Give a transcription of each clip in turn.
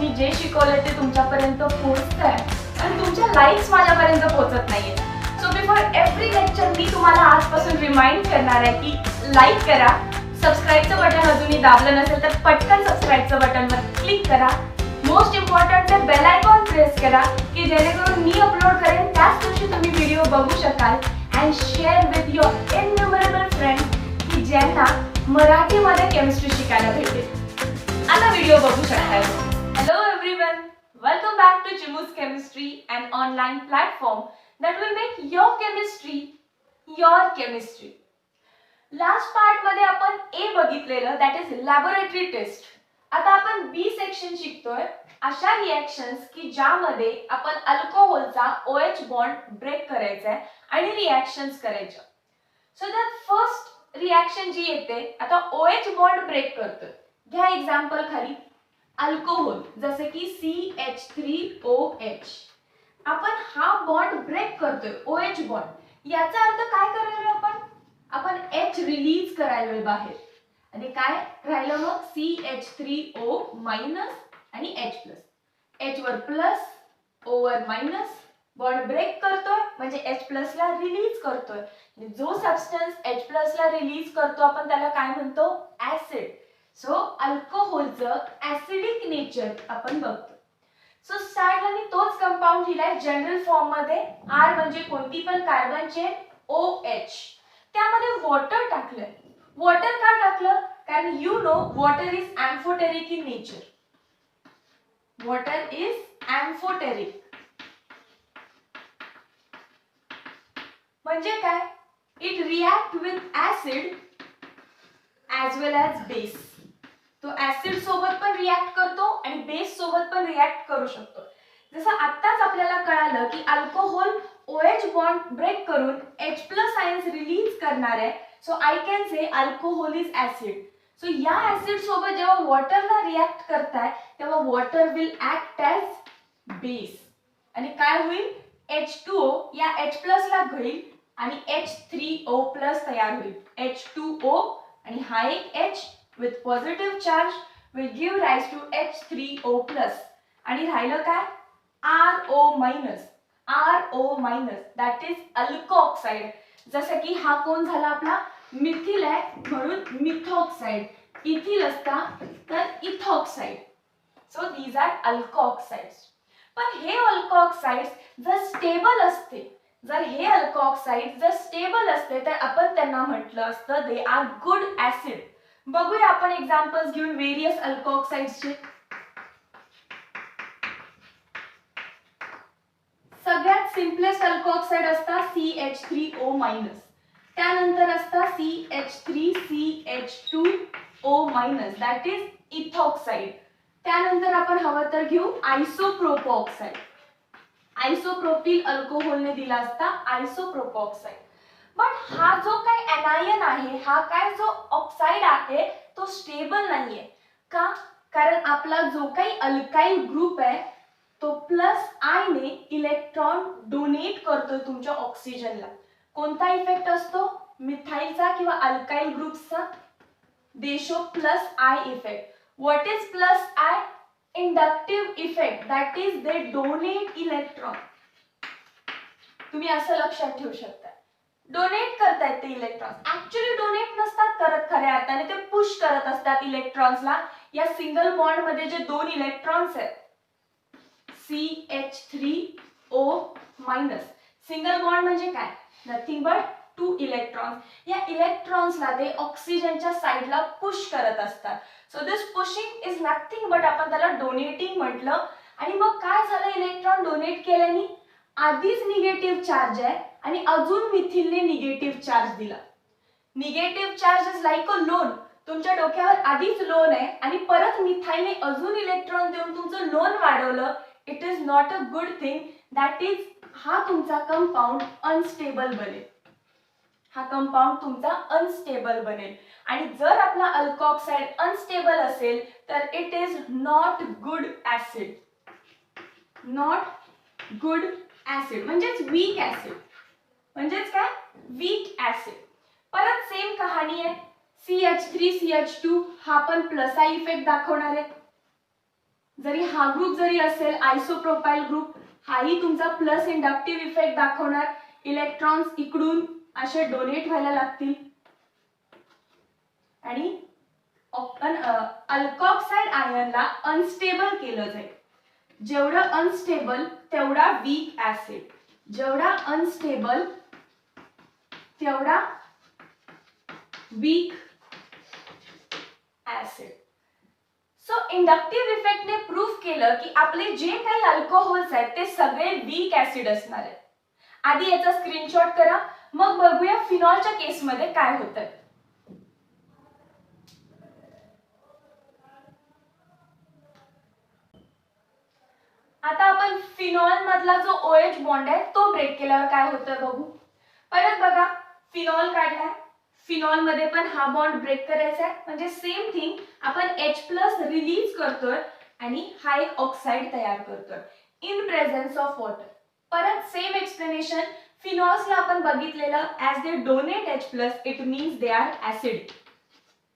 मी जे शिकवले ते तुमच्यापर्यंत पोहोचतंय आणि तुमच्या लाईक्स माझ्यापर्यंत पोहोचत नाहीये. सो बिफोर एव्हरी लेक्चर मी तुम्हाला आजपासून रिमाइंड करणार आहे की लाईक करा, सबस्क्राईबचं बटन अजूनही दाबलं नसेल तर पटकन सबस्क्राईबचं बटनवर क्लिक करा. मोस्ट इम्पॉर्टंट ते बेल आयकॉन प्रेस करा की जेणेकरून मी अपलोड करेन त्याच दिवशी तुम्ही व्हिडिओ बघू शकाल. And share with your innumerable friends की ज्यांना मराठीमध्ये केमिस्ट्री शिकायला भेटेल. आता व्हिडिओ बघू शकताय. Hello everyone, welcome back to Chimu's chemistry, an online platform that will make your chemistry your chemistry. Last part मध्ये आपण ए बघितलेलं, दॅट इज लॅबोरेटरी टेस्ट. आता आपण बी सेक्शन शिकतोय, अशा रिएक्शन्स की ज्यामध्ये आपण अल्कोहोलचा OH बॉन्ड ब्रेक करायचा आहे आणि रिएक्शन्स करायच्या. सो द फर्स्ट रिएक्शन जी येते, आता OH बॉन्ड ब्रेक करतोय. घ्या एक्झाम्पल खाली, अल्कोहोल जसे की CH3OH. आपण हा बॉन्ड ब्रेक करतोय, OH बॉन्ड. याचा अर्थ काय करायला आपण H रिलीज करायला बाहेर आणि काय राहिलं मग CH3O मायनस आणि H प्लस. H वर प्लस, O वर मायनस, बॉन्ड ब्रेक करतोय म्हणजे H प्लस ला रिलीज करतोय. जो सबस्टन्स H प्लस ला रिलीज करतो आपण त्याला काय म्हणतो, ऍसिड. सो अल्कोहोलचं ऍसिडिक नेचर आपण बघतो. सो स्टार्टला मी तोच कंपाऊंड दिलाय जनरल फॉर्म मध्ये. R म्हणजे कोणती पण कार्बन चेन, OH. त्यामध्ये वॉटर टाकलंय. वॉटर का टाकलं, कारण you know water is amphoteric in nature. Water is amphoteric म्हणजे काय, it react with acid as well as base. तो ऍसिड सोबत पण रिएक्ट करतो आणि बेस सोबत पण रिएक्ट करू शकतो. जसं आत्ताच आपल्याला कळालं की अल्कोहोल OH बॉन्ड ब्रेक करून H प्लस आयन्स रिलीज करणार आहे. So I can say alcohol is acid. So या ऍसिड सोबत जेव्हा वॉटरला रिएक्ट करताय तेव्हा water will act as base आणि काय होईल, H2O या H प्लस ला घेईल आणि H3O प्लस तयार होईल. H2O आणि हा एक H with positive charge will give rise to H3O plus आणि राहिलं काय, RO minus. RO minus that is अल्कोऑक्साइड. जसं की हा कोण झाला आपला मिथिल आहे म्हणून मिथॉक्साइड. इथिल असता तर ethoxide. So these are alkoxides. पण हे अल्कोऑक्साइड्स जर स्टेबल असते, जर हे अल्कोऑक्साइड जर स्टेबल असते तर आपण त्यांना म्हटलं असतं दे आर गुड ऍसिड. बघूया आपण एक्झाम्पल्स घेऊन वेरियस अल्कोऑक्साइड्सचे. सगळ्यात सिम्पलेस्ट अल्कोऑक्साइड असतात CH3O मायनस. त्यानंतर असतात CH3CH2O minus, that is ethoxide. त्यानंतर आपण हवं तर घेऊ आयसोप्रोपॉक्साइड. आयसोप्रोपिल अल्कोहोलने दिला असता आयसोप्रोपॉक्साइड. पण हा जो काय एनायन आहे, हा काय जो ऑक्साइड आहे तो स्टेबल नाहीये. का, कारण आपला जो काही अल्काइल ग्रुप आहे तो प्लस आय ने इलेक्ट्रॉन डोनेट करतो तुमच्या ऑक्सिजनला. कोणता इफेक्ट असतो, मिथाइलचा किंवा अल्काइल ग्रुप्सचा, they show plus I effect. What is plus I, inductive effect, that is they donate electron. तुम्ही असं लक्षात ठेवू शकता, डोनेट करतायत ते इलेक्ट्रॉन्स. ऍक्च्युअली डोनेट नसतात करत खऱ्या अर्थाने, ते पुश करत असतात इलेक्ट्रॉन्सला. या सिंगल बॉन्ड मध्ये जे दोन इलेक्ट्रॉन्स आहेत CH3O मायनस, सिंगल बॉन्ड म्हणजे काय, नथिंग बट 2 इलेक्ट्रॉन्स. या इलेक्ट्रॉन्सला ते ऑक्सिजनच्या साइडला पुश करत असतात. So this pushing is nothing but आपण त्याला डोनेटिंग म्हटलं. आणि मग काय झालं, इलेक्ट्रॉन डोनेट केल्याने आधीच निगेटिव्ह चार्ज आहे आणि अजून मिथिलने निगेटिव्ह चार्ज दिला. Negative charge is like a loan. तुमच्या डोक्यावर आधीच लोन आहे आणि परत मिथाइलने अजून इलेक्ट्रॉन देऊन तुमचं लोन वाढवलं. It is not a good thing. That is हा तुमचा कंपाऊंड अनस्टेबल बनेल. हा कंपाऊंड तुमचा अनस्टेबल बनेल. आणि जर आपला अल्कोऑक्साइड अनस्टेबल असेल तर it is not good acid. Not good acid म्हणजेच वीक ऍसिड. म्हणजेच काय, वीक ऍसिड. परत सेम कहाणी आहे. CH3 CH2 हा पण प्लस आय इफेक्ट दाखवणार आहे. जरी हा ग्रुप जरी असेल आयसोप्रोपाइल ग्रुप, हाही तुमचा प्लस इंडक्टिव्ह इफेक्ट दाखवणार. इलेक्ट्रॉन्स इकडून असे डोनेट व्हायला लागतील आणि अल्कॉक्साइड आयनला अनस्टेबल केलं जाईल. जेवढं अनस्टेबल तेवढा वीक ऍसिड, जेवढा अनस्टेबल तेवढा वीक ऍसिड. सो इंडक्टिव्ह इफेक्टने प्रूव्ह केलं की आपले जे काही अल्कोहोल्स आहेत ते सगळे वीक ऍसिड असणार आहेत. आधी याचा स्क्रीनशॉट करा, मग बघूया फिनॉलच्या केसमध्ये काय होतंय. आता आपण फिनॉल मधला जो OH बॉन्ड आहे तो ब्रेक केल्यावर काय होतं बघू. परत बघा, फिनॉल काढलाय, फिनॉल मध्ये पण हा बॉन्ड ब्रेक करायचा आहे, म्हणजे सेम थिंग आपण H+ रिलीज करतोय आणि हा एक ऑक्साइड तयार करतोय इन प्रेझेन्स ऑफ वॉटर. परत सेम एक्सप्लेनेशन, फिनॉल्सला आपण बघितलेलं as they donate H+, it means they are acid,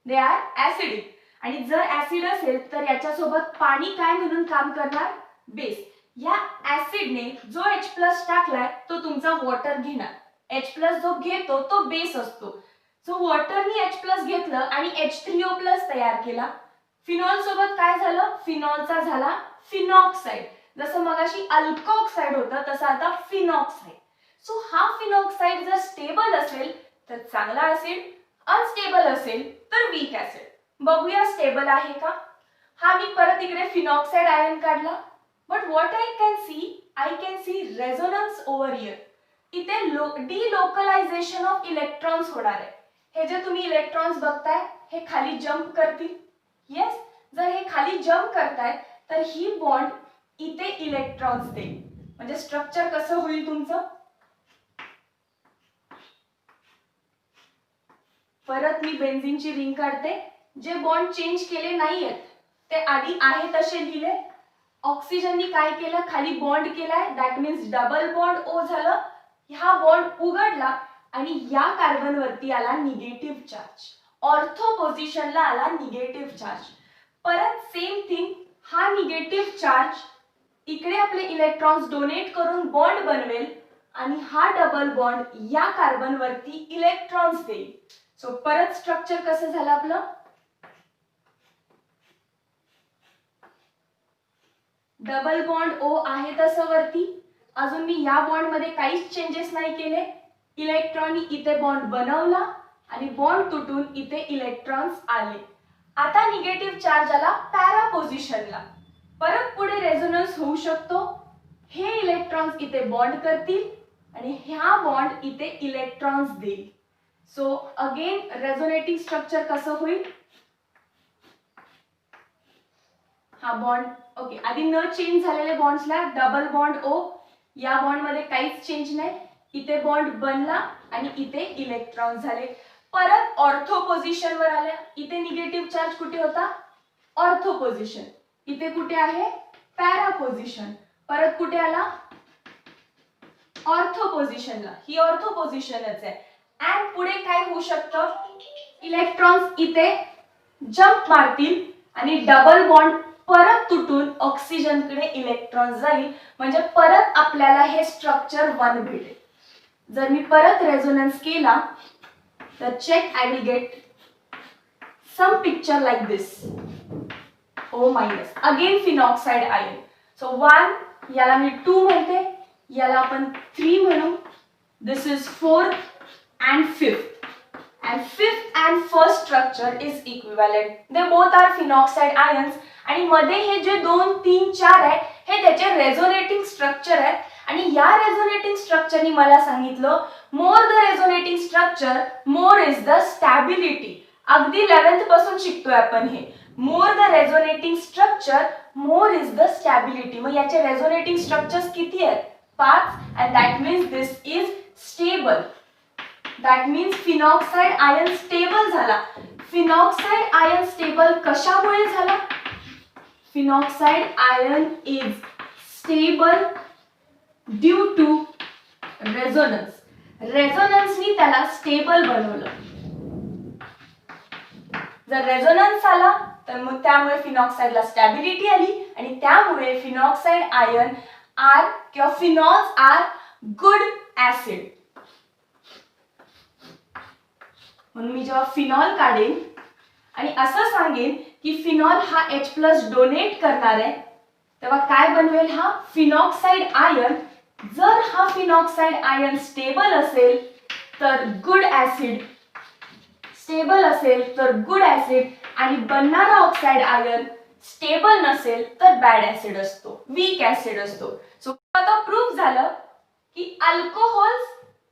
they are acidic. आणि जर ऍसिड असेल तर याच्यासोबत पाणी काय म्हणून काम करणार, बेस. या ऍसिडने जो H+ टाकलाय तो तुमचा वॉटर घेणार. H+ जो घेतो तो बेस असतो. सो वॉटरनी H+ घेतलं आणि H3O+ तयार केला. फिनॉल सोबत काय झालं, फिनॉलचा झाला फिनॉक्साइड. जसं मगाशी अल्कोक्साइड होतं तसं आता फिनॉक्साइड. सो हा फिनॉक्साइड जर स्टेबल असेल तर चांगला ऍसिड, अनस्टेबल असेल तर वीक ऍसिड. बघूया स्टेबल आहे का. हा मी परत इकडे फिनॉक्साइड आयन काढला, but what I can see resonance over here. इथे डिलोकलायझेशन ऑफ इलेक्ट्रॉन्स होणार आहे. हे जे तुम्ही इलेक्ट्रॉन्स बघताय हे खाली जंप करतील. येस, जर हे खाली जंप करताय तर ही बॉन्ड इथे इलेक्ट्रॉन्स देईल. म्हणजे स्ट्रक्चर कसं होईल तुमचं. परत मी बेन्झीनची रिंग काढते. जे बॉन्ड चेंज केले नाहीयेत ते आधी आहे तसे लिहिले. ऑक्सिजननी काय केलं, खाली बॉन्ड केलाय, that means double bond O झालं. हा बॉन्ड उघडला आणि या कार्बन वरती आला निगेटिव्ह चार्ज, ऑर्थो पोझिशनला आला निगेटिव्ह चार्ज. परत सेम थिंग, हा निगेटिव्ह चार्ज इकडे आपले इलेक्ट्रॉन्स डोनेट करून बॉन्ड बनवेल आणि हा डबल बॉन्ड या कार्बन वरती इलेक्ट्रॉन्स देईल. सो परत स्ट्रक्चर कसं झालं आपलं, डबल बॉन्ड O आहे तसं वरती. अजून मी या बॉन्ड मध्ये काहीच चेंजेस नाही केले. इलेक्ट्रॉननी इथे बॉन्ड बनवला आणि बॉन्ड तुटून इथे इलेक्ट्रॉन्स आले. आता निगेटिव्ह चार्ज आला पॅरा पोझिशनला. परत पुढे रेझोनन्स होऊ शकतो. हे इलेक्ट्रॉन्स इथे बॉन्ड करतील आणि हा बॉन्ड इथे इलेक्ट्रॉन्स देईल. सो अगेन रेझोनेटिंग स्ट्रक्चर कसं होईल, हा बॉन्ड ओके. आधी न चेंज झालेले बॉन्ड्सला डबल बॉन्ड O, या बॉन्ड मध्ये काहीच चेंज नाही. इथे बॉन्ड बनला आणि इथे इलेक्ट्रॉन झाले. परत ऑर्थो पोझिशन वर आल्या. इथे निगेटिव्ह चार्ज कुठे होता, ऑर्थो पोझिशन. इथे कुठे आहे, पॅरा पोझिशन. परत कुठे आला, ऑर्थो पोझिशनला. ही ऑर्थो पोझिशनच आहे. आणि पुढे काय होऊ शकतं, इलेक्ट्रॉन्स इथे जंप मारतील आणि डबल बॉन्ड परत तुटून ऑक्सिजनकडे इलेक्ट्रॉन जाईल. म्हणजे परत आपल्याला हे स्ट्रक्चर 1 भेटेल. जर मी परत रेझोनन्स केला तर check, I will get some picture like this. O-, again phenoxide ion. So 1, याला मी 2 म्हणते, याला आपण 3 म्हणू. This is 4 and 5th. And 5th and 1st structure is equivalent. They both are phenoxide ions. आणि मध्ये हे जे 2, 3, 4 आहे हे त्याचे रेझोनेटिंग स्ट्रक्चर आहेत. आणि या रेझोनेटिंग स्ट्रक्चरनी मला सांगितलं, more the resonating structure more is the stability. अगदी 11th पासून शिकतोय आपण हे. More the resonating structure more is the stability. मग याचे रेझोनेटिंग स्ट्रक्चर्स किती आहेत, 5. and that means this is stable. That means phenoxide ion stable झाला. फिनॉक्साइड आयन स्टेबल कशामुळे झाला, phenoxide ion is stable due to resonance. रेझोनन्सनी त्याला stable बनवलं. जर रेझोनन्स आला तर मग त्यामुळे फिनॉक्साइडला स्टॅबिलिटी आली आणि त्यामुळे फिनॉक्साइड आयन आर किंवा फिनॉल्स आर गुड ऍसिड. म्हणून मी जेव्हा फिनॉल काढेन आणि असं सांगेन की फिनॉल हा H+ डोनेट करणार आहे, तेव्हा काय बनवेल हा फिनॉक्साइड आयन. जर हा फिनॉक्साइड आयन स्टेबल असेल तर गुड ऍसिड, स्टेबल असेल तर गुड ऍसिड, आणि बनणारा ऑक्साइड आयन स्टेबल नसेल तर बॅड ऍसिड असतो, वीक ऍसिड असतो. सो आता प्रूफ झालं की अल्कोहोल्स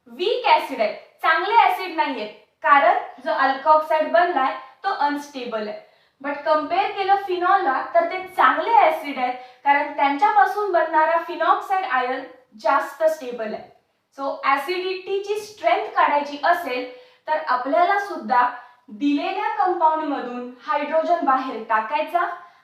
वीक ऍसिड आहेत, चांगले ऍसिड नाहीयेत, कारण जो अल्कोऑक्साइड बनलाय तो अनस्टेबल आहे. बट कम्पेअर केलं फिनॉलला तर ते चांगले ऍसिड आहेत, कारण त्यांच्यापासून बनणारा फिनॉक्साइड आयन जास्त स्टेबल आहे. सो ऍसिडिटीची स्ट्रेंथ काढायची असेल तर आपल्याला सुद्धा दिलेल्या कंपाऊंड मधून हायड्रोजन बाहेर टाकायचा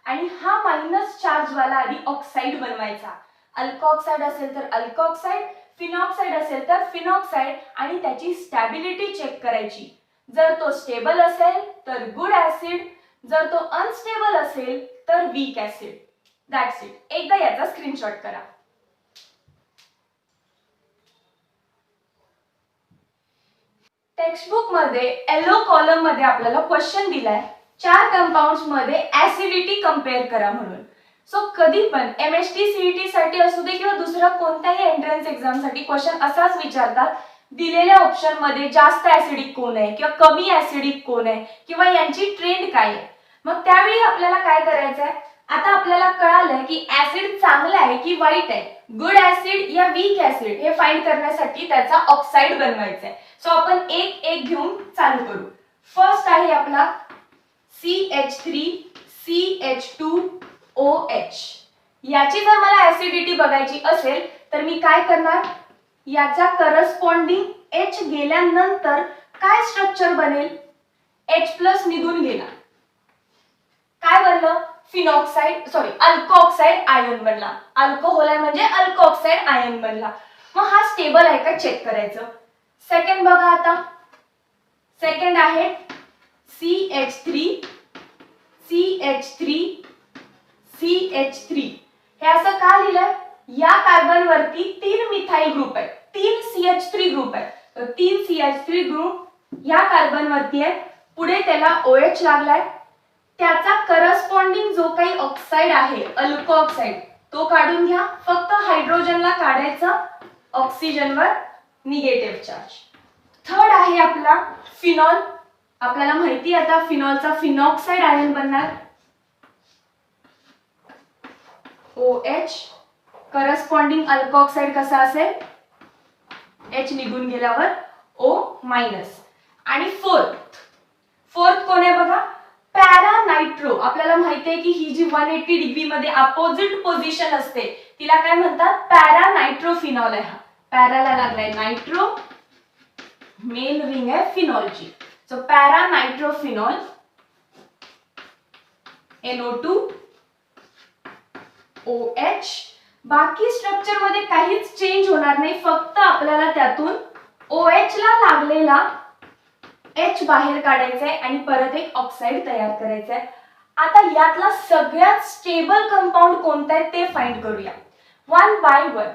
आणि हा मायनस चार्ज वाला आधी ऑक्साइड बनवायचा. अल्कोऑक्साइड असेल तर अल्कोऑक्साइड, फिनॉक्साइड असेल तर फिनॉक्साइड, आणि त्याची स्टॅबिलिटी चेक करायची. जर तो स्टेबल असेल तर गुड ऍसिड, जर तो अनस्टेबल असेल तर वीक ऍसिड. That's it. एकदा याचा स्क्रीनशॉट करा. टेक्स्टबुक मध्ये येलो कॉलम मध्ये आपल्याला क्वेश्चन दिलाय 4 कंपाऊंड्स मध्ये ऍसिडिटी कंपेअर करा म्हणून. सो कधी पण MST CET साठी असू दे किंवा दुसरा कोणत्याही एंट्रन्स एक्झाम साठी क्वेश्चन असाच विचारतात, दिलेल्या ऑप्शन मध्ये जास्त ऍसिडिक कोण आहे किंवा कमी ऍसिडिक कोण आहे किंवा यांची ट्रेंड काय आहे. मग त्यावेळी आपल्याला काय करायचं आहे, आता आपल्याला कळालं की ऍसिड चांगला आहे की वाईट आहे, गुड ऍसिड या वीक ऍसिड, हे फाइंड करण्यासाठी त्याचा ऑक्साइड बनवायचा आहे. सो आपण एक एक घेऊन चालू करू. फर्स्ट आहे आपला CH3CH2OH. याची जर मला ऍसिडिटी बघायची असेल तर मी काय करणार, याचा करस्पॉन्डिंग H गेल्यानंतर काय स्ट्रक्चर बनेल, H+ निघून गेला, काय बनलं फिनॉक्साइड, सॉरी अल्कोऑक्साइड आयन बनला. अल्कोहोल आहे म्हणजे अल्कोऑक्साइड आयन बनला. मग हा स्टेबल आहे का चेक करायचं. सेकंड बघा, आता सेकंड आहे CH3CH3CH3. हे असं का लिहिलंय, या कार्बन वरती 3 मिथाइल ग्रुप आहेत, 3 CH3 ग्रुप आहेत. तर 3 CH3 ग्रुप या कार्बन वरती आहे, पुढे त्याला OH लागलाय, त्याचा करस्पॉन्डिंग जो काही ऑक्साइड आहे अल्कोऑक्साइड तो काढून घ्या. फक्त हायड्रोजनला काढायचं, ऑक्सिजनवर निगेटिव्ह चार्ज. थर्ड आहे आपला फिनॉल. आपल्याला माहिती आहे आता फिनॉलचा फिनॉक्साइड आयन बनणार OH, करस्पॉन्डिंग अल्कोऑक्साइड कसा असेल, H निघून गेल्यावर O-. आणि फोर्थ कोण आहे बघा, पॅरानायट्रो. आपल्याला माहिती आहे की ही जी 180 डिग्री मध्ये अपोजिट पोझिशन असते तिला काय म्हणतात, पॅरानायट्रोफिनॉल आहे. हा पॅराला लागलाय नायट्रो, मेन रिंग आहे फिनॉलची. So पॅरानायट्रोफिनॉल NO2OH. बाकी स्ट्रक्चर मध्ये काहीच चेंज होणार नाही, फक्त आपल्याला त्यातून OH ला लागलेला H बाहेर काढायचा आहे आणि परत एक ऑक्साइड तयार करायचा आहे. आता यातला सगळ्यात स्टेबल कंपाऊंड कोणता आहे ते फाइंड करूया वन बाय वन.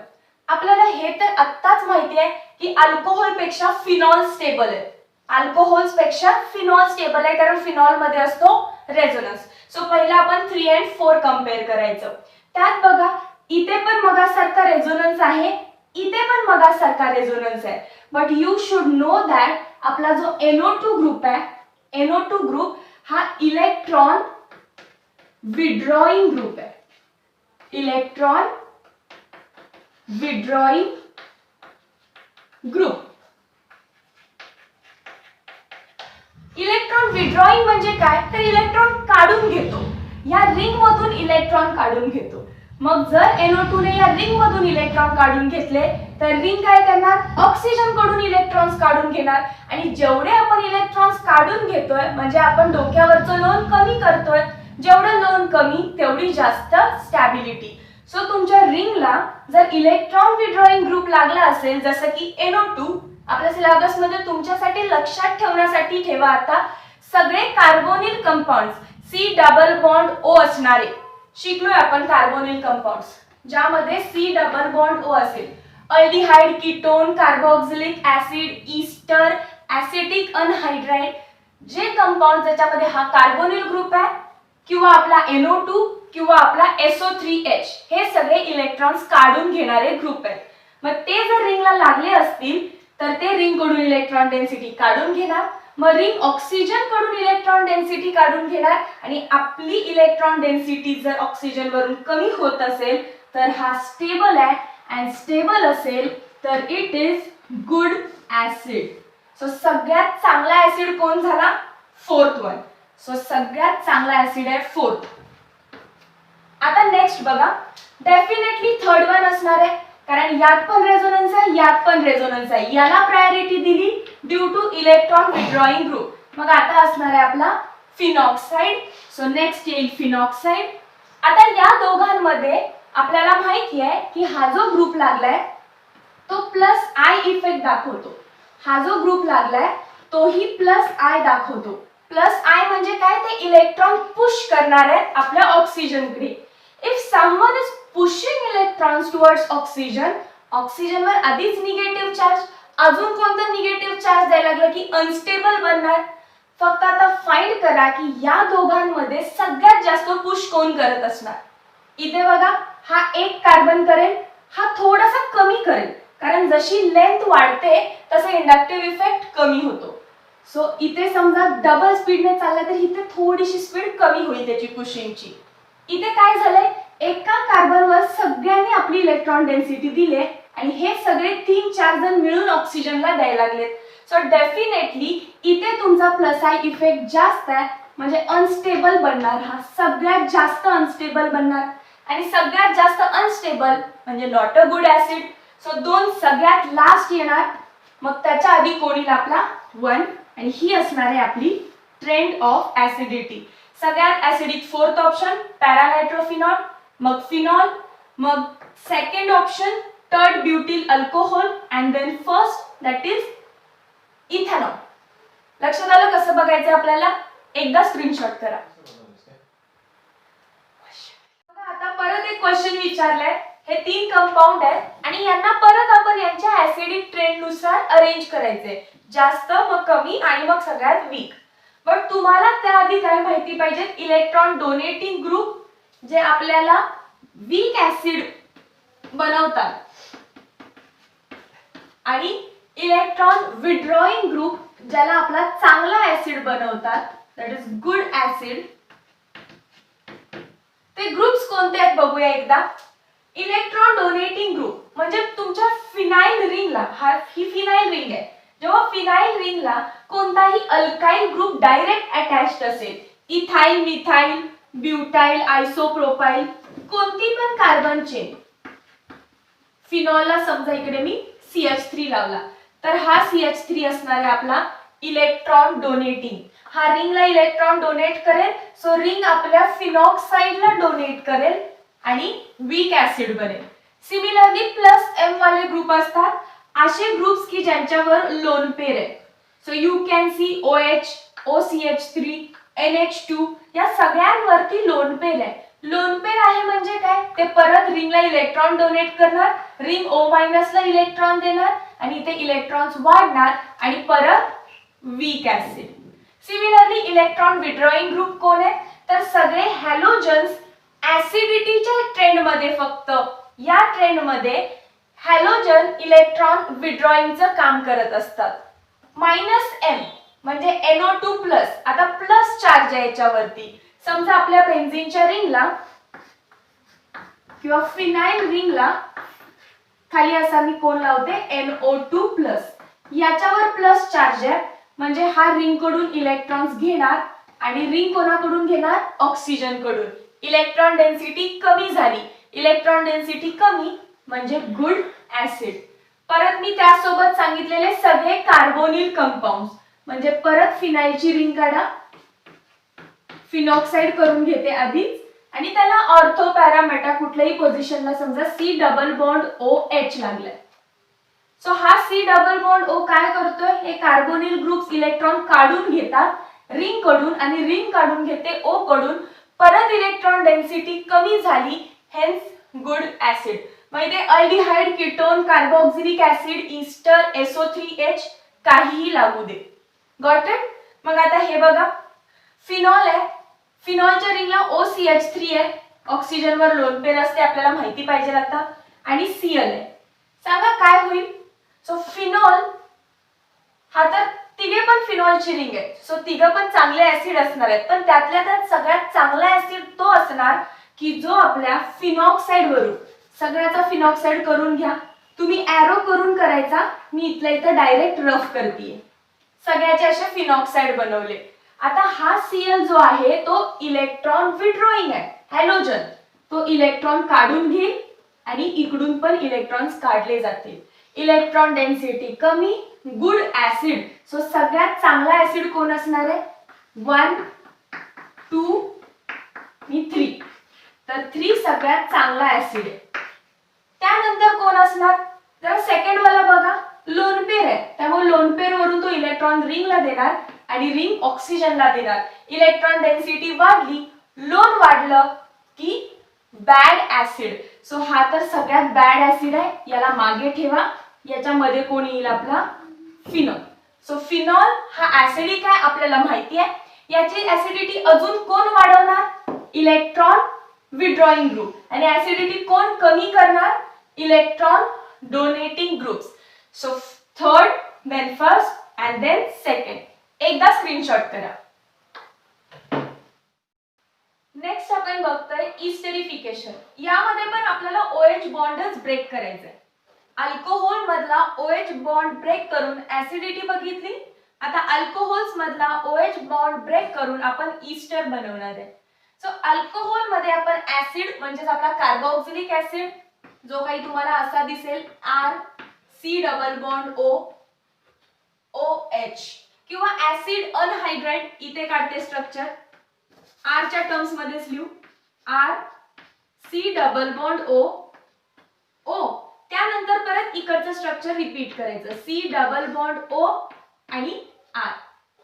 आपल्याला हे तर आत्ताच माहिती आहे की अल्कोहोल पेक्षा फिनॉल स्टेबल आहे, अल्कोहोल्स पेक्षा फिनॉल स्टेबल आहे कारण फिनॉल मध्ये असतो रेझोनन्स. सो पहिला आपण 3 आणि 4 कंपेअर करायचं. त्यात बघा इथे पण मगासारखा रेझोनन्स आहे, इथे पण मगासारखा रेझोनन्स आहे. But you should know that आपला जो NO2 ग्रुप आहे, NO2 ग्रुप हा इलेक्ट्रॉन विड्रॉइंग ग्रुप आहे. Electron withdrawing group. Electron withdrawing म्हणजे काय, तर इलेक्ट्रॉन काढून घेतो, या रिंग मधून इलेक्ट्रॉन काढून घेतो. मग जर NO2 ने या रिंग मधून इलेक्ट्रॉन काढून घेतले तर रिंग काय करणार, ऑक्सिजन कडून इलेक्ट्रॉन्स काढून घेणार. आणि जेवढे आपण इलेक्ट्रॉन्स काढून घेतोय म्हणजे आपण डोक्यावरचं लोन कमी करतोय, जेवढं लोन कमी तेवढी जास्त स्टॅबिलिटी. सो तुमच्या रिंगला जर इलेक्ट्रॉन विड्रॉइंग ग्रुप लागला असेल जसं की NO2, आपल्या सिलेबस मध्ये तुमच्यासाठी लक्षात ठेवण्यासाठी ठेवा आता सगळे carbonyl compounds C double bond O असणारे शिकलोय आपण कार्बोनिल कंपाऊंड्स, ज्यामध्ये सी डबल बॉन्ड ओ असेल. Aldehyde, ketone, carboxylic acid, ester, acetic anhydride, जे कंपाऊंड ज्याच्यामध्ये हा कार्बोनिल ग्रुप आहे किंवा आपला NO2 किंवा आपला SO3H, हे सगळे इलेक्ट्रॉन्स काढून घेणारे ग्रुप आहेत. मग ते जर रिंगला लागले असतील तर ते रिंग कडून इलेक्ट्रॉन डेन्सिटी काढून घेणार, मग रिंग ऑक्सिजन कडून इलेक्ट्रॉन डेन्सिटी काढून घेणार, आणि आपली इलेक्ट्रॉन डेन्सिटी जर ऑक्सिजन वरून कमी होत असेल तर हा स्टेबल आहे, अँड स्टेबल असेल तर it is good acid. So सगळ्यात चांगला ऍसिड कोण झाला? Fourth one. सो सगळ्यात चांगला ऍसिड आहे फोर्थ. आता नेक्स्ट बघा, डेफिनेटली थर्ड वन असणार आहे, कारण यात पण रेझोनन्स आहे, यात पण रेझोनन्स आहे. याला प्रायोरिटी दिली due two electron withdrawing group. मग आता असणार आहे आपला फिनॉक्साइड. सो नेक्स्ट येईल फिनॉक्साइड. आता या दोघांमध्ये आपल्याला माहिती आहे की हा जो ग्रुप लागलाय तो प्लस आय इफेक्ट दाखवतो. हा जो ग्रुप लागलाय तोही प्लस आय दाखवतो. प्लस आय म्हणजे काय? ते इलेक्ट्रॉन पुश करणार आहेत आपल्या ऑक्सिजनकडे. If someone is pushing electrons towards oxygen, ऑक्सिजनवर आधीच निगेटिव्ह चार्ज, अजून कोणतं निगेटिव्ह चार्ज द्यायला लागलं की अनस्टेबल बनणार. फक्त आता फाइंड करा की या दोघांमध्ये सगळ्यात जास्त पुश कोण करत असणार. इथे बघा, हा एक कार्बन करेल, हा थोडासा कमी करेल, कारण जशी लेंथ वाढते तसे इंडक्टिव्ह इफेक्ट कमी होतो. सो इथे समजा डबल स्पीडने चालला तर इथे थोडीशी स्पीड कमी होईल त्याची पुशिंगची. इथे काय झालंय, एका कार्बनवर सगळ्यांनी आपली इलेक्ट्रॉन डेन्सिटी दिली आणि हे सगळे 3-4 जण मिळून ऑक्सिजनला द्यायला लागलेत. सो डेफिनेटली इथे तुमचा प्लस आय इफेक्ट जास्त आहे, म्हणजे अनस्टेबल बनणार. हा सगळ्यात जास्त अनस्टेबल बनणार, आणि सगळ्यात जास्त अनस्टेबल म्हणजे not a good acid. So 2 सगळ्यात लास्ट येणार. मग त्याच्या आधी कोण येईल? आपला 1, आणि ही असणार आहे आपली ट्रेंड ऑफ ऍसिडिटी. सगळ्यात ऍसिडिक फोर्थ ऑप्शन पॅरानायट्रोफिनॉल, मग फिनॉल, मग second option third butyl alcohol, and then first that is ethanol. लक्षात आलं कसं बघायचं आपल्याला? एकदा स्क्रीनशॉट करा. आता परत एक क्वेश्चन विचारलाय. हे 3 कंपाऊंड आहेत आणि यांना परत आपण यांच्या ऍसिडिक ट्रेंड नुसार अरेंज करायचे, जास्त मग कमी आणि मग सगळ्यात वीक. बट तुम्हाला त्याआधी काय माहिती पाहिजे? इलेक्ट्रॉन डोनेटिंग ग्रुप जे आपल्याला वीक ऍसिड बनवतात, आणि इलेक्ट्रॉन विड्रॉइंग ग्रुप ज्याला आपला चांगला ऍसिड बनवतात, दॅट इज गुड ऍसिड. ते ग्रुप्स कोणते आहेत बघूया एकदा. इलेक्ट्रॉन डोनेटिंग ग्रुप म्हणजे तुमच्या फिनाइल रिंगला, ही फिनाइल रिंग आहे, जेव्हा फिनाइल रिंगला कोणताही अल्काइल ग्रुप डायरेक्ट अटॅच्ड असेल, इथाइल, मिथाइल, ब्युटाइल, आयसोप्रोपाइल, कोणती पण कार्बन चेन, फिनॉलला समजा इकडे मी CH3 लावला तर हा CH3 असणार आहे आपला इलेक्ट्रॉन डोनेटिंग. हा रिंगला इलेक्ट्रॉन डोनेट करेल, सो रिंग आपल्या फिनॉक्साइडला डोनेट करेल आणि वीक ऍसिड बनेल. सिमिलरली प्लस M वाले ग्रुप असतात असे ग्रुप्स की ज्यांच्यावर लोन पेर आहे. So you can see OH, OCH3, NH2 या सगळ्यांवरती लोन पेर आहे. लोन पेर आहे म्हणजे काय? ते परत रिंगला इलेक्ट्रॉन डोनेट करणार, रिंग O- ला इलेक्ट्रॉन देणार आणि इथे इलेक्ट्रॉन्स वाढणार आणि परत weak acid. Similarly electron withdrawing group कोण आहे? तर सगळे हॅलोजन्स ऍसिडिटीच्या ट्रेंड मध्ये, फक्त या ट्रेंड मध्ये हॅलोजन इलेक्ट्रॉन विड्रॉइंगचं काम करत असतात. -M म्हणजे NO2+. आता प्लस चार्ज आहे याच्यावरती. समजा आपल्या बेन्झीनच्या रिंगला किंवा फिनाइल रिंगला खाली असा मी कोण लावते NO2+. याच्यावर प्लस चार्ज आहे, म्हणजे हा रिंग कडून इलेक्ट्रॉन्स घेणार आणि रिंग कोणाकडून घेणार? ऑक्सिजन कडून. इलेक्ट्रॉन डेन्सिटी कमी झाली, इलेक्ट्रॉन डेन्सिटी कमी म्हणजे गुड ऍसिड. परत मी त्यासोबत सांगितलेले सगळे कार्बोनिल कंपाऊंड, म्हणजे परत फिनाइलची रिंग काढा, फिनॉक्साइड करून घेते आधीच, आणि त्याला ऑर्थो पॅरामेटा कुठल्याही पोझिशनला समजा C डबल बॉन्ड OH लागलाय. सो हा C डबल बॉन्ड O काय करतोय? हे कार्बोनिल ग्रुप्स इलेक्ट्रॉन काढून घेतात रिंग कडून आणि रिंग काढून घेते O कडून, परत इलेक्ट्रॉन डेन्सिटी कमी झाली, हेन्स गुड ऍसिड. मग इथे aldehyde, ketone, carboxylic acid, Easter, SO3H काहीही लागू दे. Got it? मग आता हे बघा, फिनॉल आहे, फिनॉलच्या रिंगला OCH3 आहे, ऑक्सिजनवर लोन पेर असते, आपल्याला माहिती पाहिजे आता, आणि Cl आहे. सांगा काय होईल? सो फिनॉल हा तर तिघे पण फिनॉलची रिंग आहे, सो तिघं पण चांगले ऍसिड असणार आहेत, पण त्यातल्या त्यात सगळ्यात चांगला ऍसिड तो असणार की जो आपल्या फिनॉक्साइड वरून, सगळ्याचा फिनॉक्साइड करून घ्या. तुम्ही एरो करून करायचा, मी इथल्या इथं डायरेक्ट रफ करतेय. सगळ्याचे असे फिनॉक्साइड बनवले. आता हा Cl जो आहे तो इलेक्ट्रॉन विड्रॉइंग आहे, हॅलोजन, तो इलेक्ट्रॉन काढून घेईल आणि इकडून पण इलेक्ट्रॉन्स काढले जातील. इलेक्ट्रॉन डेन्सिटी कमी, गुड ऍसिड. सो सगळ्यात चांगला ऍसिड कोण असणार आहे? 1, 2 आणि 3. तर 3 सगळ्यात चांगला ऍसिड आहे. त्यानंतर कोण असणार? तर सेकंड वाला बघा, लोन पेर आहे, त्यामुळे लोन पेर वरून तो इलेक्ट्रॉन रिंगला देणार आणि रिंग ऑक्सिजनला देणार. इलेक्ट्रॉन डेन्सिटी वाढली, लोन वाढलं की बॅड ऍसिड. सो हा तर सगळ्यात बॅड ऍसिड आहे, याला मागे ठेवा. याच्यामध्ये कोण येईल? आपला फिनॉल. सो फिनॉल हा ऍसिडिक आहे, आपल्याला माहिती आहे. याची ऍसिडिटी अजून कोण वाढवणार? Electron withdrawing group. आणि ऍसिडिटी कोण कमी करणार? Electron donating groups. So third, then first and then second. एकदा स्क्रीनशॉट करा. नेक्स्ट आपण बघतोय इस्टेरिफिकेशन. यामध्ये पण आपल्याला OH बॉन्डच ब्रेक करायचा आहे. अल्कोहोल मधला OH बॉन्ड ब्रेक करून ऍसिडिटी बघितली. आता अल्कोहोल्स मधला OH बॉन्ड ब्रेक करून आपण ईस्टर बनवणार आहे. सो अल्कोहोल मध्ये आपण ऍसिड म्हणजेच आपला कार्बोक्सिलिक ऍसिड, जो काही तुम्हाला असा दिसेल, RC double bond O OH, किंवा ऍसिड अनहायड्राइड, इथे काढते स्ट्रक्चर, R च्या टर्म्स मध्येच लिहू, RC डबल बॉन्ड O. त्यानंतर परत इकडचं स्ट्रक्चर रिपीट करायचं, C डबल बॉन्ड O आणि R.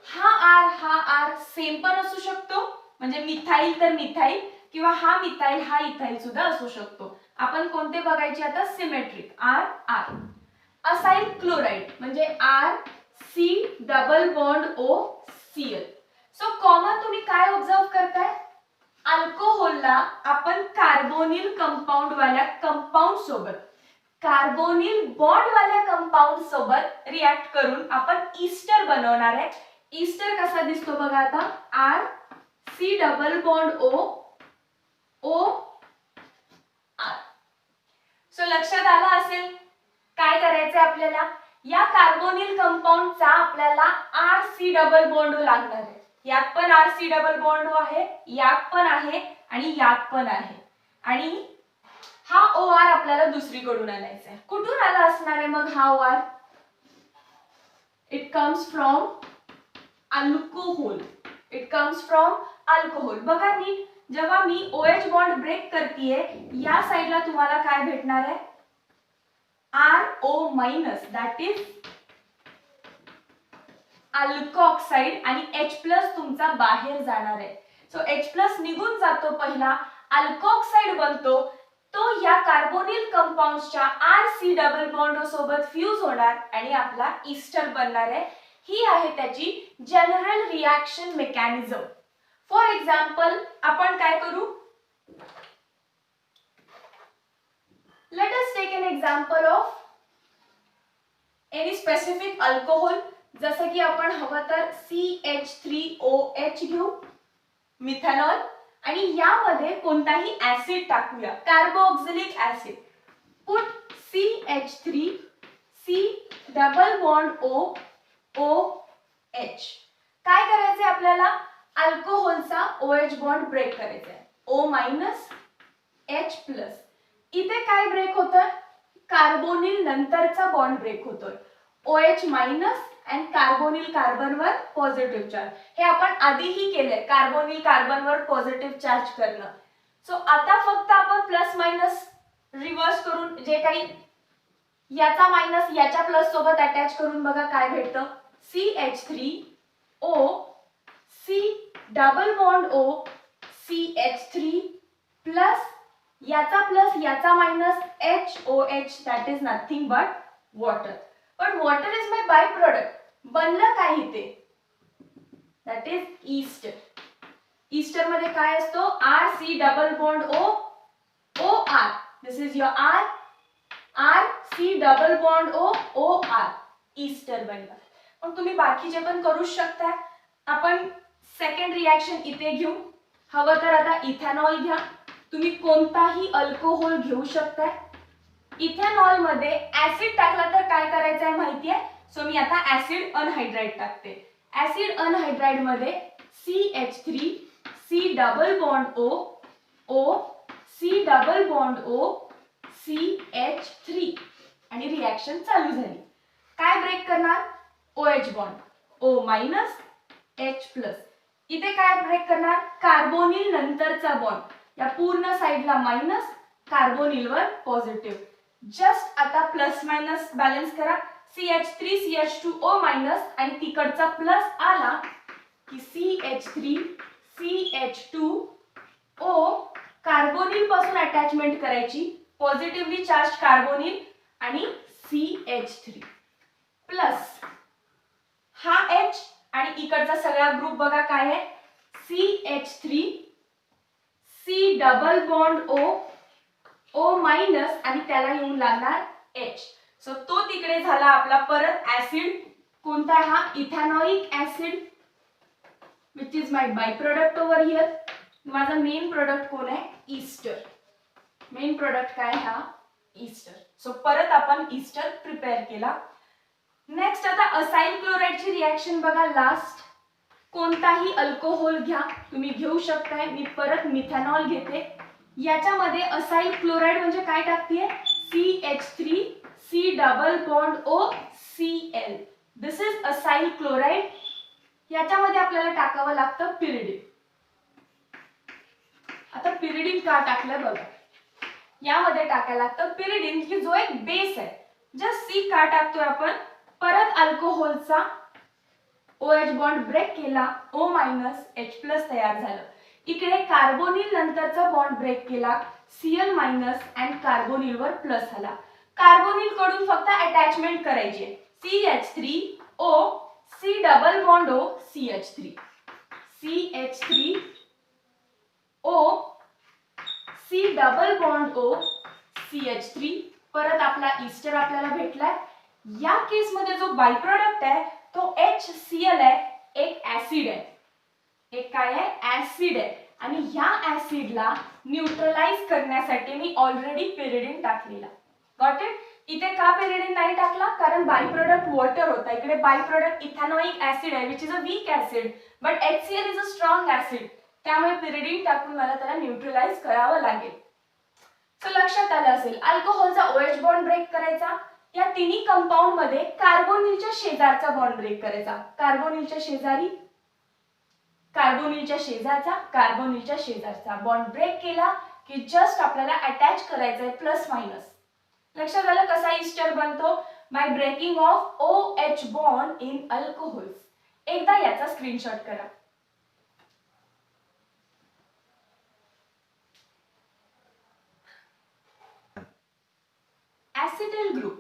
हा R सेम पण असू शकतो, म्हणजे मिथाइल तर मिथाइल, किंवा हा मिथाइल हा इथाइल सुद्धा असू शकतो. आपण कोणते बघायचे आता? Symmetric, R. असाइल क्लोराइड म्हणजे RC double bond OCl. So common तुम्ही काय ऑब्झर्व करताय? अल्कोहोलला आपण कार्बोनिल कंपाऊंड वाल्या कंपाऊंड सोबत, कार्बोनिल बॉन्ड वाल्या कंपाऊंड सोबत रिएक्ट करून आपण ईस्टर बनवणार आहे. ईस्टर कसा दिसतो बघा आता, RC double bond OR. So लक्षात आला असेल काय करायचंय आपल्याला? या कार्बोनिल कंपाऊंडचा आपल्याला RC डबल बॉन्ड लागणार आहे. यात पण RC डबल बॉन्ड आहे, यात पण आहे आणि यात पण आहे. आणि हा OR आपल्याला दुसरीकडून आणायचा आहे. कुठून आला असणार आहे मग हा OR? It comes from alcohol. It comes from alcohol. बघा नीट, जेव्हा मी OH बॉन्ड ब्रेक करतेय, या साइडला तुम्हाला काय भेटणार आहे? RO मायनस, दॅट इज अल्कोऑक्साइड, आणि H+ तुमचा बाहेर जाणार आहे. सो H+ निघून जातो पहिला, अल्कोऑक्साइड बनतो, तो या कार्बोनिल कंपाऊंड्सच्या RC डबल बॉन्ड सोबत फ्यूज होणार आणि आपला ईस्टर बनणार आहे. ही आहे त्याची general reaction mechanism. For example आपण काय करू? Let us take an example of any specific alcohol. जसं की आपण हवं तर CH3OH घेऊ, मिथेनॉल, आणि यामध्ये कोणताही ऍसिड टाकूया, carboxylic acid. Put CH3C double bond OH. काय करायचंय आपल्याला? अल्कोहोलचा OH बॉन्ड ब्रेक करायचा आहे, O मायनस H+. इथे काय ब्रेक होतं? कार्बोनिल नंतरचा बॉन्ड ब्रेक होतोय, OH मायनस आणि कार्बोनिल कार्बनवर पॉझिटिव्ह चार्ज. हे आपण आधीही केलंय, कार्बोनिल कार्बनवर पॉझिटिव्ह चार्ज करणं. सो आता फक्त आपण प्लस मायनस रिव्हर्स करून, जे काही याचा मायनस याच्या प्लस सोबत अटॅच करून बघा काय भेटतं. CH3O C double bond O CH3 plus याचा minus HOH that is nothing but water. पण water is my by product. बनलं काय इथे? That is Easter. ईस्टर मध्ये काय असतो? RC double bond O OR. This is your R. RC double bond O OR. Easter बनलं. मग तुम्ही बाकीचे पण करू शकता. आपण सेकंड रिॲक्शन इथे घेऊ. हवं तर आता इथेनॉल घ्या. तुम्ही कोणताही अल्कोहोल घेऊ शकता. इथेनॉल मध्ये ऍसिड टाकला तर काय करायचं आहे माहिती आहे? सो मी आता ऍसिड अनहायड्राइड टाकते. ऍसिड अनहायड्राइड मध्ये CH3 C double bond O O C double bond O CH3 आणि रिॲक्शन चालू झाली. काय ब्रेक करणार? OH bond O minus H plus. इथे काय ब्रेक करणार? कार्बोनिल नंतरचा बॉन्ड. या पूर्ण साइडला मायनस, कार्बोनिलवर पॉझिटिव्ह. जस्ट आता प्लस मायनस बॅलन्स करा. CH3 CH2O मायनस आणि तिकडचा प्लस आला की CH3 CH2O कार्बोनिल पासून अटॅचमेंट करायची. पॉझिटिव्हली चार्ज कार्बोनिल आणि CH3 प्लस हा H आणि इकडचा सगळा ग्रुप बघा काय आहे? CH3 C double bond O O minus आणि त्याला येऊन लागणार H. सो तो तिकडे झाला आपला परत ऍसिड. कोणता आहे हा? Ethanoic acid which is my by product over here. माझा मेन प्रोडक्ट कोण आहे? ईस्टर. मेन प्रोडक्ट काय? हा ईस्टर. सो परत आपण ईस्टर प्रिपेअर केला. नेक्स्ट आता असाइल क्लोराइडची रिॲक्शन बघा. लास्ट कोणताही अल्कोहोल घ्या, तुम्ही घेऊ शकताय. मी परत मिथेनॉल घेते. याच्यामध्ये असाइल क्लोराइड म्हणजे काय टाकतेय? CH3 C double bond O Cl. This is acyl chloride. याच्यामध्ये आपल्याला टाकावं लागतं पिरिडिन. आता पिरिडिन का टाकलं बघा. यामध्ये टाकायला लागतं पिरिडिन की जो एक बेस आहे. जस्ट C का टाकतोय आपण? परत अल्कोहोलचा OH बॉन्ड ब्रेक केला, O मायनस H प्लस तयार झालं. इकडे कार्बोनिल नंतरचा बॉन्ड ब्रेक केला, Cl मायनस अँड कार्बोनिलवर प्लस आला. कार्बोनिल कडून फक्त अटॅचमेंट करायची आहे. CH3O C double bond O CH3 CH3O C double bond O CH3. परत आपला ईस्टर आपल्याला भेटलाय. या केस मध्ये जो बाय प्रोडक्ट आहे तो HCl आहे. एक ऍसिड आहे. एक काय आहे? ऍसिड आहे. आणि ह्या ऍसिडला न्यूट्रलाइज करण्यासाठी मी ऑलरेडी पिरिडिन टाकलेला. Got it? इथे का पिरिडिन नाही टाकला? कारण बाय प्रोडक्ट वॉटर होता. इकडे बाय प्रोडक्ट इथेनॉइक ऍसिड आहे which is a weak acid but HCl is a strong acid. त्यामुळे पिरिडिन टाकून मला त्याला न्यूट्रलाइज करावं लागेल. सो लक्षात आलं असेल अल्कोहोलचा OH बॉन्ड ब्रेक करायचा. या तिन्ही कंपाऊंड मध्ये कार्बोनिलच्या शेजारचा बॉन्ड ब्रेक करायचा. कार्बोनिलच्या शेजारी, कार्बोनिलच्या शेजारचा, कार्बोनिलच्या शेजारचा बॉन्ड ब्रेक केला की जस्ट आपल्याला अटॅच करायचा आहे प्लस मायनस. लक्षात आलं कसा ईस्टर बनतो? By breaking of OH bond in alcohols. एकदा याचा स्क्रीनशॉट करा. ऍसिटिल ग्रुप.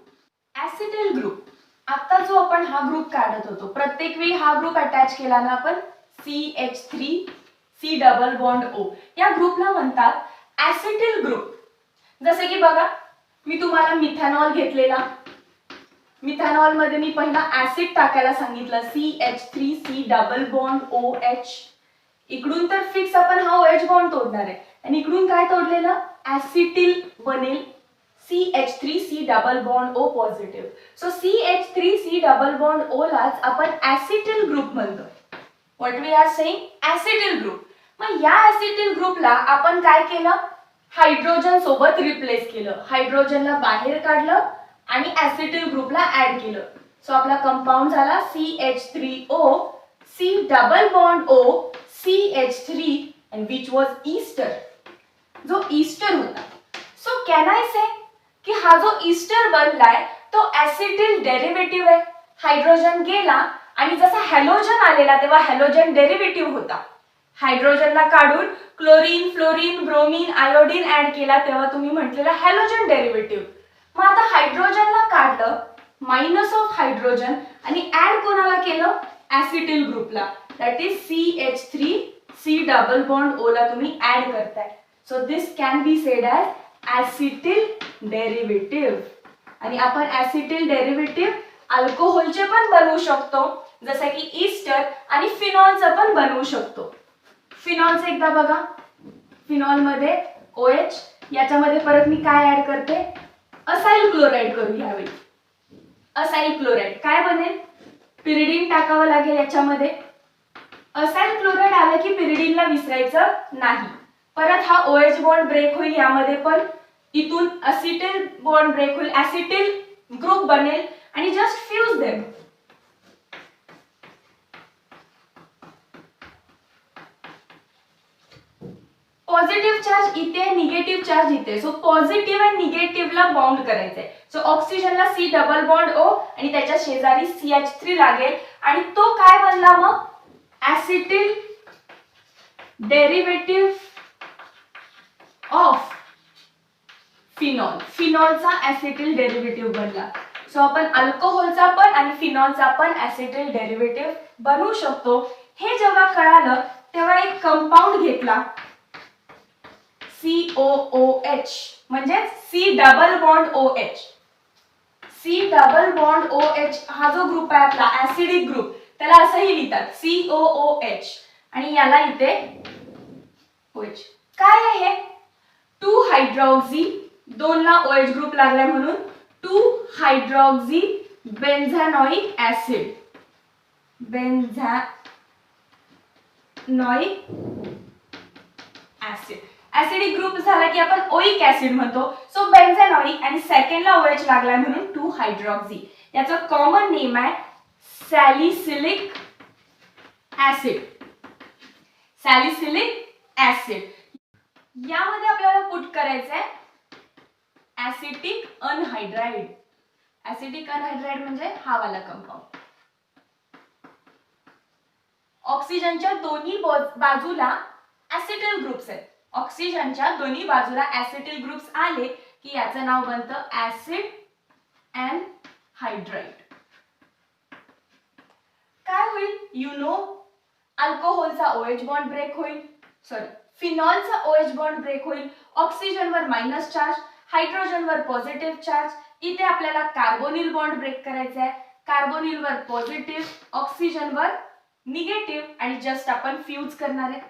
ऍसिटिल ग्रुप आता जो आपण हा ग्रुप काढत होतो प्रत्येक वेळी हा ग्रुप अटॅच केला ना आपण CH3 C double bond O. या ग्रुपला म्हणतात ऍसिटिल ग्रुप. जसे की बघा मी तुम्हाला मिथेनॉल घेतलेला. मिथेनॉल मध्ये मी पहिला ऍसिड टाकायला सांगितलं CH3 C double bond OH. इकडून तर फिक्स आपण हा OH बॉन्ड तोडणार आहे आणि इकडून काय तोडलेलं? ऍसिटिल बनेल CH3 C double bond O positive. So CH3 C double bond O लाच आपण ऍसिटिल ग्रुप म्हणतो. What we are saying? Acetyl group. मग या ऍसिटिल ग्रुपला आपण काय केलं? हायड्रोजन सोबत रिप्लेस केलं. हायड्रोजनला बाहेर काढलं आणि ऍसिटिल ग्रुपला ऍड केलं. सो आपला कंपाऊंड झाला CH3O C double bond O CH3 and which was Easter. जो ईस्टर होता. सो कॅन आय से की हा जो ईस्टर बनलाय तो ऍसिटिल डेरिव्हेटिव्ह आहे. हायड्रोजन गेला आणि जसा हॅलोजन आलेला तेव्हा हॅलोजन डेरिव्हेटिव्ह होता. हायड्रोजनला काढून chlorine, fluorine, bromine, iodine add केला तेव्हा तुम्ही म्हटलेला हॅलोजन डेरिव्हेटिव्ह. मग आता हायड्रोजनला काढलं, मायनस ऑफ हायड्रोजन, आणि ऍड कोणाला केलं? ऍसिटिल ग्रुपला. That is CH3 C double bond O ला तुम्ही ऍड करताय. So this can be said as acetyl derivative. आणि आपण ऍसिटिल डेरिव्हेटिव्ह अल्कोहोलचे पण बनवू शकतो, जसं की ईस्टर आणि फिनॉलचं पण बनवू शकतो. फिनॉलचं एकदा बघा. फिनॉल मध्ये OH, याच्यामध्ये परत मी काय ऍड करते? असाइल क्लोराइड करू यावेळी. असाइल क्लोराइड काय बनेल? पिरिडीन टाकावं लागेल याच्यामध्ये. असाइल क्लोराइड आलं की पिरिडीनला विसरायचं नाही. परत हा OH बॉन्ड ब्रेक होईल यामध्ये पण, इथून असिटिल बॉन्ड ब्रेक होईल, ऍसिटिल ग्रुप बनेल आणि just fuse them. Positive charge इथे, निगेटिव्ह चार्ज इथे. सो पॉझिटिव्ह आणि निगेटिव्हला बाउंड करायचंय. सो ऑक्सिजनला C डबल बॉन्ड O आणि त्याच्या शेजारी CH3 लागेल आणि तो काय बनला मग? ऍसिटिल डेरिव्हेटिव्ह ऑफ फिनॉल. फिनॉलचा ऍसिटिल डेरिव्हेटिव्ह बनला. सो आपण अल्कोहोलचा पण आणि फिनॉलचा पण ऍसिटिल डेरिव्हेटिव्ह बनवू शकतो. हे जेव्हा कळालं तेव्हा एक कंपाऊंड घेतला, COOH, म्हणजे C double bond OH. C double bond OH हा जो ग्रुप आहे आपला ऍसिडिक ग्रुप, त्याला असंही लिहितात COOH, आणि याला इथे OH. काय आहे? 2 हायड्रॉक्सी, 2 ला OH ग्रुप लागलाय म्हणून 2 hydroxy benzenoic acid. Benzenoic acid. Acidic group झाला की आपण ओइक ऍसिड म्हणतो. सो बेन्झॅनॉइक आणि सेकंडला OH लागलाय म्हणून 2 हायड्रॉक्सी. याचं कॉमन नेम आहे सॅलिसिलिक ऍसिड. Salicylic acid. यामध्ये आपल्याला पुट करायचंय ऍसिटिक अनहायड्राइड. ऍसिटिक अनहायड्राइड म्हणजे हा वाला कंपाऊंड. ऑक्सिजनच्या दोन्ही बाजूला ऍसिटिल ग्रुप्स आहेत. ऑक्सिजनच्या दोन्ही बाजूला ऍसिटिल ग्रुप्स आले की याचं नाव बनतं ऍसिड अनहायड्राइड. काय होईल? यू नो, अल्कोहोलचा OH बॉन्ड ब्रेक होईल, सॉरी फिनॉलचा OH बॉन्ड ब्रेक होईल. ऑक्सिजनवर मायनस चार्ज, हायड्रोजनवर पॉझिटिव्ह चार्ज. इथे आपल्याला कार्बोनिल बॉन्ड ब्रेक करायचा आहे. कार्बोनिलवर पॉझिटिव्ह, ऑक्सिजनवर निगेटिव्ह, आणि जस्ट आपण फ्यूज करणार आहे.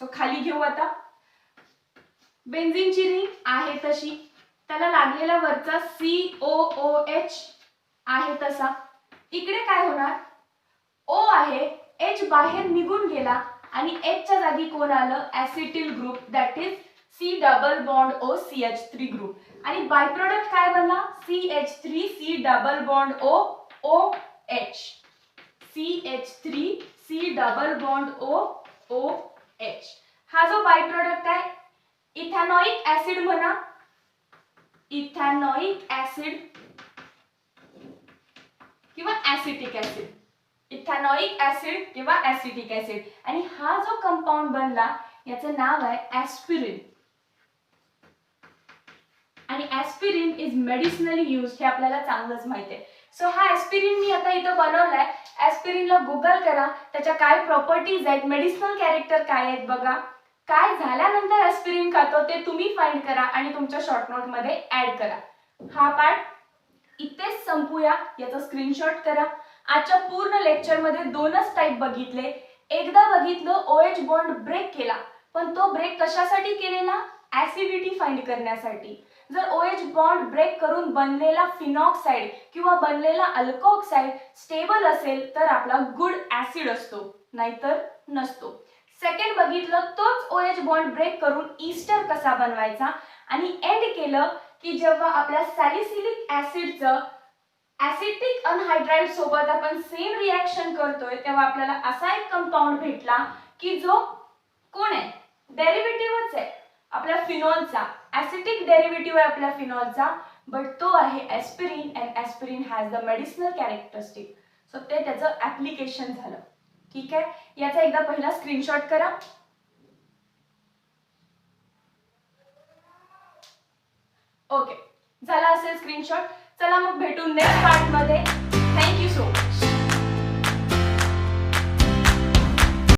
सो खाली घेऊ आता. बेन्झीनची रिंग आहे तशी, त्याला लागलेला वरचा COOH आहे तसा. इकडे काय होणार? O आहे, H बाहेर निघून गेला आणि H च्या जागी कोण आलं? Acetyl group, that is C double bond O CH3 group. आणि बाय प्रोडक्ट काय बनला? CH3 C double bond O OH. CH3 C double bond O OH. हा जो बाय प्रोडक्ट आहे इथॅनॉइक ऍसिड म्हणा. इथॅनॉइक ऍसिड किंवा ऍसिटिक ऍसिड. इथॅनॉइक ऍसिड किंवा acetic acid. आणि हा जो कंपाऊंड बनला याचं नाव आहे ऍस्पिरिन. आणि ऍस्पिरिन इज मेडिसिनली यूज, हे आपल्याला चांगलंच माहिती आहे. सो हा ऍस्पिरिन मी आता इथं बनवलाय. ऍस्पिरिनला गुगल करा, त्याच्या काय प्रॉपर्टीज आहेत, मेडिसिनल कॅरेक्टर काय आहेत बघा. काय झाल्यानंतर ऍस्पिरिन खातो ते तुम्ही फाइंड करा आणि तुमच्या शॉर्ट नोट मध्ये ऍड करा. हा पार्ट इथेच संपूया, याचा स्क्रीनशॉट करा. आजच्या पूर्ण लेक्चर मध्ये 2च टाइप बघितले. एकदा बघितलं OH बॉन्ड ब्रेक केला, पण तो ब्रेक कशासाठी केलेला? ऍसिडिटी फाइंड करण्यासाठी. जर OH बॉन्ड ब्रेक करून बनलेला फिनॉक्साइड किंवा बनलेला अल्कोऑक्साइड स्टेबल असेल तर आपला गुड ऍसिड असतो, नाहीतर नसतो. सेकंड बघितलं तोच OH बॉन्ड ब्रेक करून ईस्टर कसा बनवायचा, आणि एंड केलं की जेव्हा आपल्या सॅलिसिलिक ऍसिडचं ऍसिटिक अनहायड्राइड सोबत आपण सेम रिएक्शन करतोय तेव्हा आपल्याला असा एक कंपाऊंड भेटला की जो कोण आहे? डेरिव्हेटिव्हच आहे आपल्या फिनॉलचा. ऍसिटिक डेरिव्हेटिव्ह आहे आपल्या फिनॉलचा, बट तो आहे aspirin, and aspirin has the medicinal characteristic. So ते त्याचं ऍप्लिकेशन झालं. ठीक आहे, याचा एकदा पहिला स्क्रीनशॉट करा. ओके, झाला असेल स्क्रीनशॉट. चला मग भेटू नेक्स्ट पार्ट मध्ये. Thank you so much.